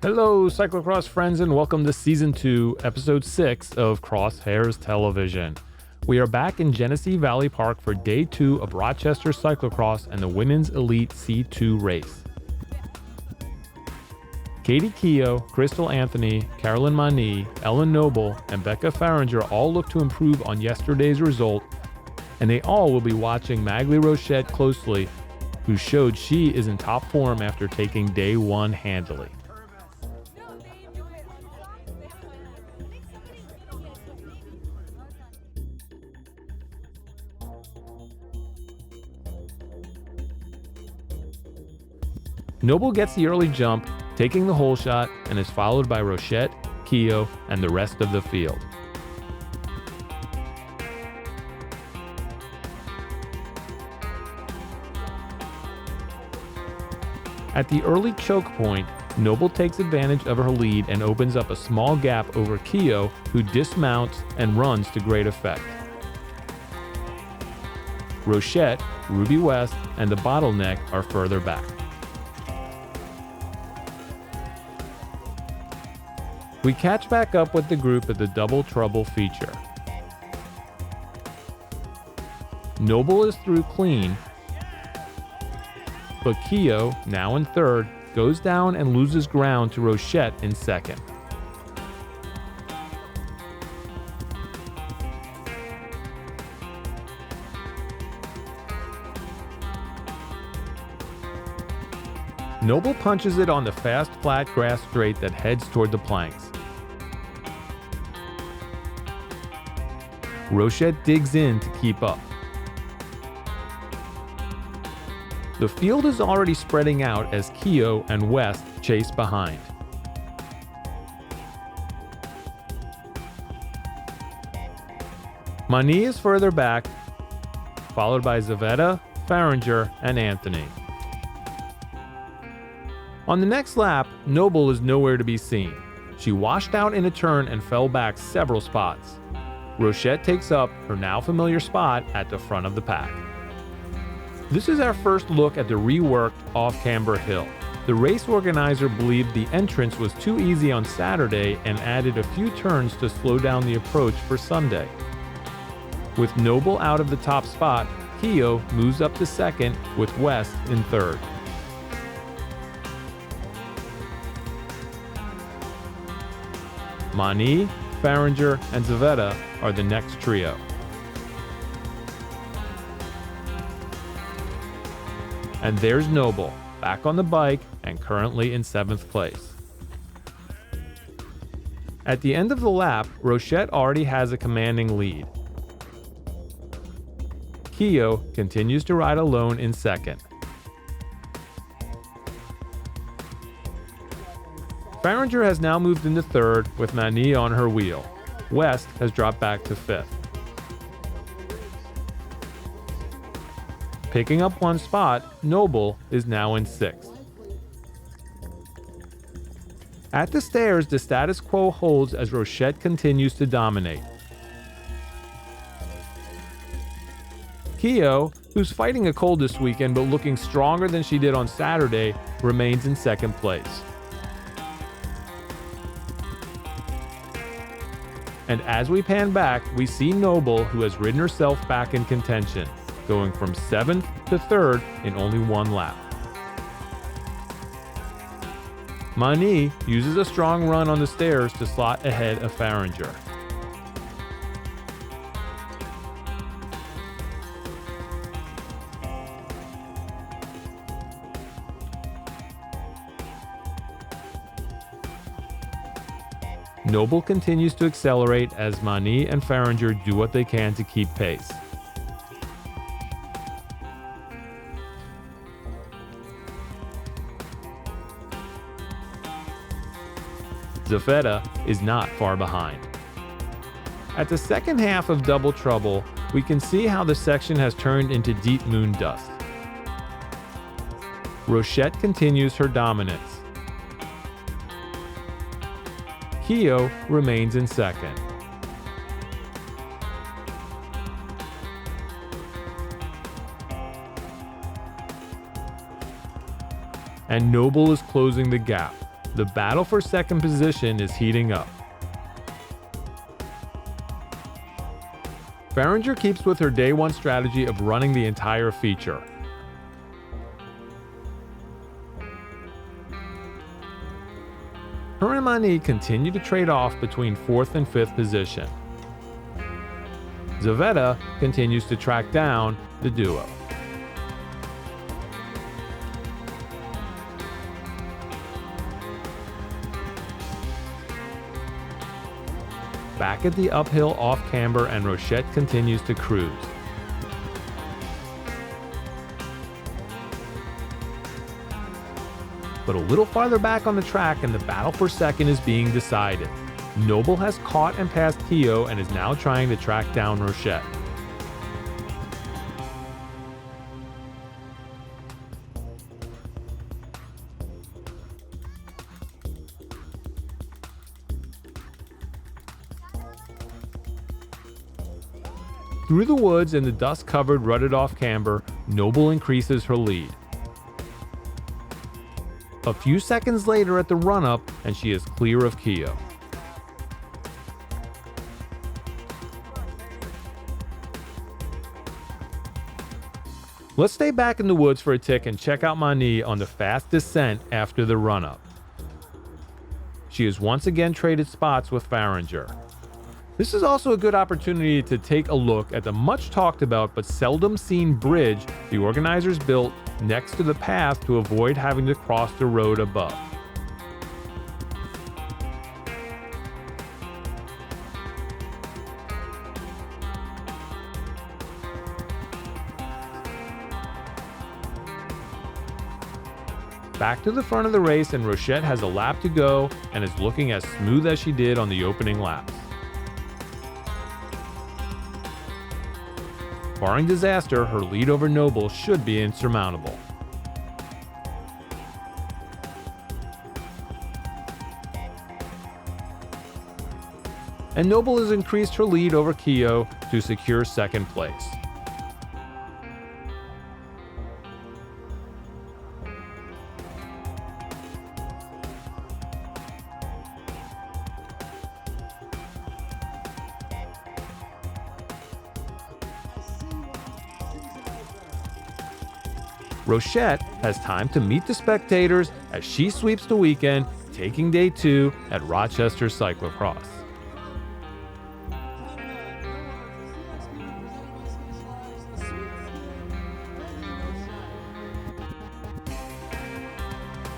Hello, cyclocross friends, and welcome to Season 2, Episode 6 of Crosshairs Television. We are back in Genesee Valley Park for Day 2 of Rochester Cyclocross and the Women's Elite C2 race. Katie Keogh, Crystal Anthony, Carolyn Mani, Ellen Noble, and Becca Farringer all look to improve on yesterday's result, and they all will be watching Maghalie Rochette closely, who showed she is in top form after taking Day 1 handily. Noble gets the early jump, taking the hole shot, and is followed by Rochette, Keogh, and the rest of the field. At the early choke point, Noble takes advantage of her lead and opens up a small gap over Keogh, who dismounts and runs to great effect. Rochette, Ruby West, and the bottleneck are further back. We catch back up with the group at the Double Trouble feature. Noble is through clean, but Keogh, now in third, goes down and loses ground to Rochette in second. Noble punches it on the fast flat grass straight that heads toward the planks. Rochette digs in to keep up. The field is already spreading out as Keogh and West chase behind. Mani is further back, followed by Zavetta, Farringer, and Anthony. On the next lap, Noble is nowhere to be seen. She washed out in a turn and fell back several spots. Rochette takes up her now familiar spot at the front of the pack. This is our first look at the reworked off-camber hill. The race organizer believed the entrance was too easy on Saturday and added a few turns to slow down the approach for Sunday. With Noble out of the top spot, Keogh moves up to second with West in third. Mani, Farringer, and Zavetta are the next trio. And there's Noble, back on the bike and currently in 7th place. At the end of the lap, Rochette already has a commanding lead. Keogh continues to ride alone in second. Farringer has now moved into third with Mani on her wheel. West has dropped back to fifth. Picking up one spot, Noble is now in sixth. At the stairs, the status quo holds as Rochette continues to dominate. Keogh, who's fighting a cold this weekend but looking stronger than she did on Saturday, remains in second place. And as we pan back, we see Noble, who has ridden herself back in contention, going from 7th to 3rd in only one lap. Mani uses a strong run on the stairs to slot ahead of Farringer. Noble continues to accelerate as Mani and Farringer do what they can to keep pace. Zavetta is not far behind. At the second half of Double Trouble, we can see how the section has turned into deep moon dust. Rochette continues her dominance. Keogh remains in second. And Noble is closing the gap. The battle for second position is heating up. Farringer keeps with her day one strategy of running the entire feature. Her and Mani continue to trade off between 4th and 5th position. Zaveta continues to track down the duo. Back at the uphill off-camber, and Rochette continues to cruise. But a little farther back on the track and the battle for second is being decided. Noble has caught and passed Keogh and is now trying to track down Rochette. Through the woods and the dust-covered, rutted-off camber, Noble increases her lead. A few seconds later at the run-up, and she is clear of Keogh. Let's stay back in the woods for a tick and check out Mani on the fast descent after the run-up. She has once again traded spots with Farringer. This is also a good opportunity to take a look at the much talked about but seldom seen bridge the organizers built next to the path to avoid having to cross the road above. Back to the front of the race, and Rochette has a lap to go and is looking as smooth as she did on the opening laps. Barring disaster, her lead over Noble should be insurmountable. And Noble has increased her lead over Keogh to secure second place. Rochette has time to meet the spectators as she sweeps the weekend, taking day 2 at Rochester Cyclocross.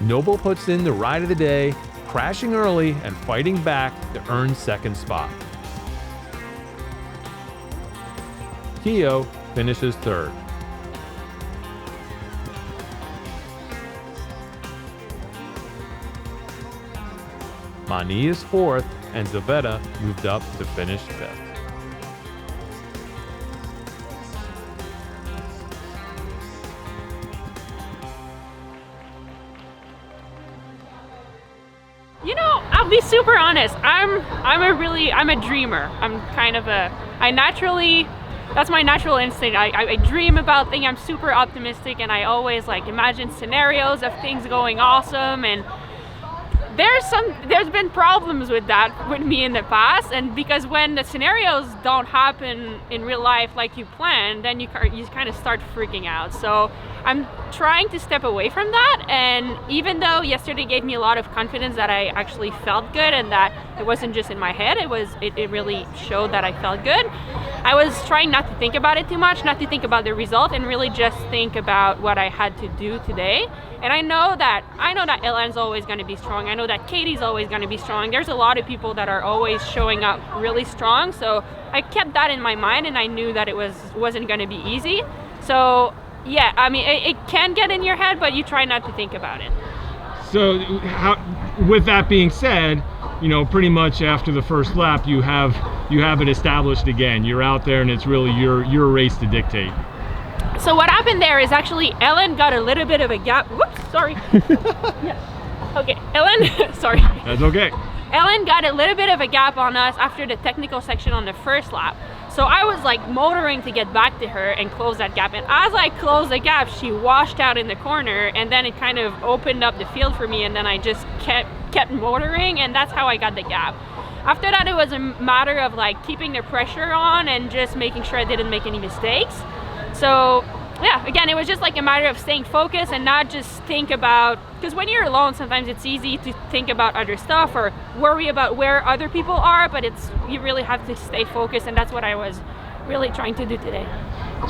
Noble puts in the ride of the day, crashing early and fighting back to earn second spot. Keogh finishes third. Mani is fourth, and Zaveta moved up to finish fifth. You know, I'll be super honest. I'm a dreamer. That's my natural instinct. I dream about things. I'm super optimistic, and I always imagine scenarios of things going awesome, and there's been problems with that with me in the past, and because when the scenarios don't happen in real life like you planned, then you kind of start freaking out. So I'm trying to step away from that, and even though yesterday gave me a lot of confidence that I actually felt good and that it wasn't just in my head, it really showed that I felt good. I was trying not to think about it too much, not to think about the result, and really just think about what I had to do today. And I know that Ellen's always going to be strong. I know that Katie's always going to be strong. There's a lot of people that are always showing up really strong. So I kept that in my mind, and I knew that it wasn't going to be easy. So yeah, I mean, it can get in your head, but you try not to think about it. So with that being said, pretty much after the first lap, you have it established again. You're out there, and it's really your race to dictate. So what happened there is actually Ellen got a little bit of a gap. Whoops, sorry. Yeah. Okay, Ellen, sorry. That's okay. Ellen got a little bit of a gap on us after the technical section on the first lap. So So I was like motoring to get back to her and close that gap. And as I closed the gap, she washed out in the corner, and then it kind of opened up the field for me, and then I just kept motoring, and that's how I got the gap. After that, it was a matter of like keeping the pressure on and just making sure I didn't make any mistakes. So yeah, again, it was just like a matter of staying focused and not just think about, because when you're alone, sometimes it's easy to think about other stuff or worry about where other people are, but you really have to stay focused, and that's what I was really trying to do today.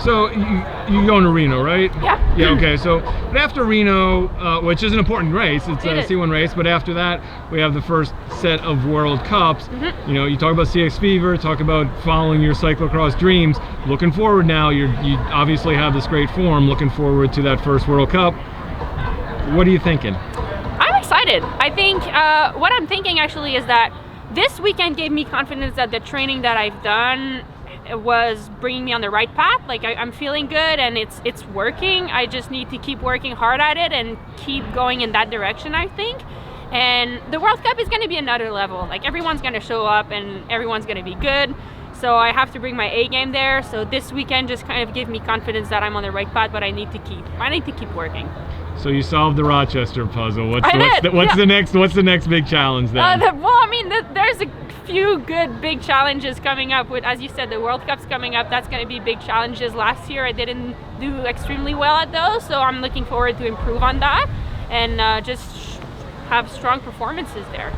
So you going to Reno, right? Yeah. Yeah, okay. So but after Reno, which is an important race, it's a C1 race, but after that, we have the first set of World Cups. You know, you talk about CX Fever, talk about following your cyclocross dreams. Looking forward now, you obviously have this great form. Looking forward to that first World Cup. What are you thinking? I'm excited. I think what I'm thinking actually is that this weekend gave me confidence that the training that I've done was bringing me on the right path. Like I'm feeling good and it's working. I just need to keep working hard at it and keep going in that direction, I think. And the World Cup is going to be another level. Like everyone's going to show up and everyone's going to be good. So I have to bring my A game there. So this weekend just kind of gave me confidence that I'm on the right path, but I need to keep working. So you solved the Rochester puzzle. What's the next big challenge then? There's a few good big challenges coming up. With, as you said, the World Cup's coming up. That's going to be big challenges. Last year I didn't do extremely well at those, so I'm looking forward to improve on that and just have strong performances there.